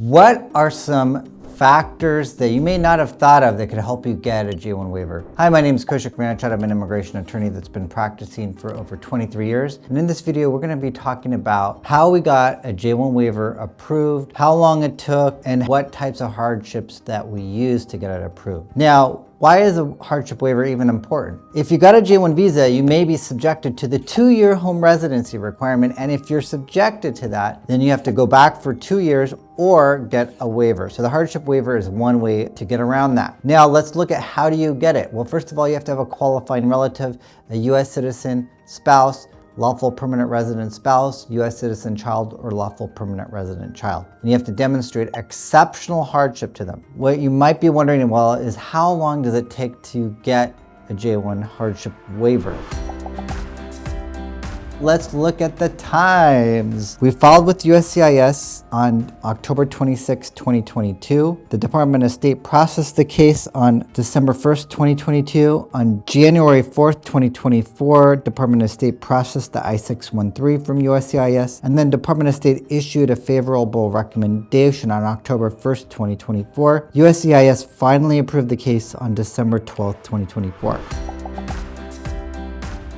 What are some factors that you may not have thought of that could help you get a J-1 waiver? Hi, my name is Ranchod. I'm an immigration attorney that's been practicing for over 23 years. And in this video, we're going to be talking about how we got a J-1 waiver approved, how long it took, and what types of hardships that we use to get it approved. Now, why is a hardship waiver even important? If you got a J-1 visa, you may be subjected to the 2-year home residency requirement. And if you're subjected to that, then you have to go back for 2 years or get a waiver. So the hardship waiver is one way to get around that. Now let's look at how do you get it? Well, first of all, you have to have a qualifying relative, a US citizen, spouse, lawful permanent resident spouse, US citizen child, or lawful permanent resident child. And you have to demonstrate exceptional hardship to them. What you might be wondering, well, is how long does it take to get a J-1 hardship waiver? Let's look at the times. We filed with USCIS on October 26, 2022. The Department of State processed the case on December 1st, 2022. On January 4th, 2024, Department of State processed the I-613 from USCIS, and then Department of State issued a favorable recommendation on October 1st, 2024. USCIS finally approved the case on December 12th, 2024.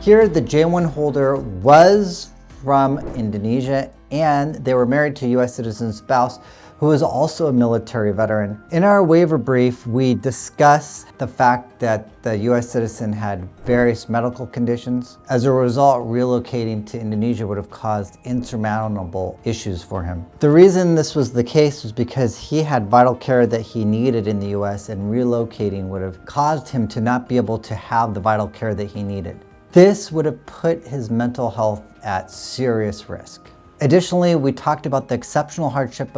Here, the J-1 holder was from Indonesia and they were married to a US citizen spouse who was also a military veteran. In our waiver brief, we discuss the fact that the US citizen had various medical conditions. As a result, relocating to Indonesia would have caused insurmountable issues for him. The reason this was the case was because he had vital care that he needed in the US, and relocating would have caused him to not be able to have the vital care that he needed. This would have put his mental health at serious risk. Additionally, we talked about the exceptional hardship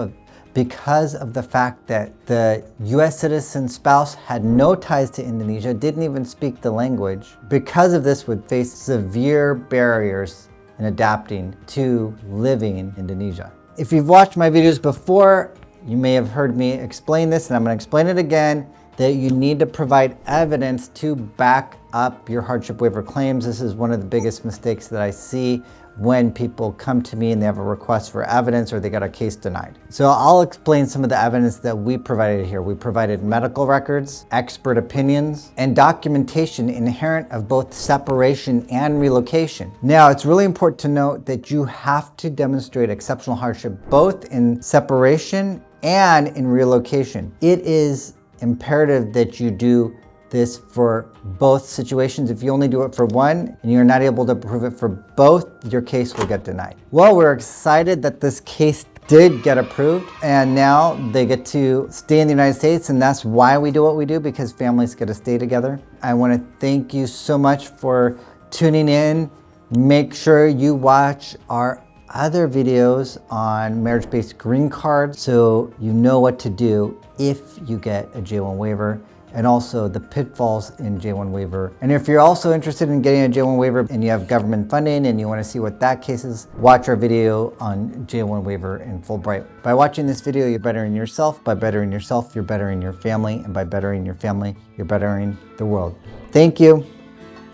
because of the fact that the US citizen spouse had no ties to Indonesia, didn't even speak the language. Because of this, would face severe barriers in adapting to living in Indonesia. If you've watched my videos before, you may have heard me explain this, and I'm going to explain it again, that you need to provide evidence to back up your hardship waiver claims. This is one of the biggest mistakes that I see when people come to me and they have a request for evidence or they got a case denied. So I'll explain some of the evidence that we provided here. We provided medical records, expert opinions, and documentation inherent of both separation and relocation. Now, it's really important to note that you have to demonstrate exceptional hardship both in separation and in relocation. It is imperative that you do this for both situations. If you only do it for one and you're not able to prove it for both, your case will get denied. Well, we're excited that this case did get approved, and now they get to stay in the United States, and that's why we do what we do, because families get to stay together. I want to thank you so much for tuning in. Make sure you watch our other videos on marriage-based green cards so you know what to do if you get a J-1 waiver, and also the pitfalls in J-1 waiver. And if you're also interested in getting a J-1 waiver and you have government funding and you want to see what that case is, watch our video on J-1 waiver in Fulbright. By watching this video, you're bettering yourself. By bettering yourself, you're bettering your family. And by bettering your family, you're bettering the world. Thank you.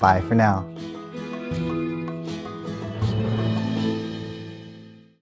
Bye for now.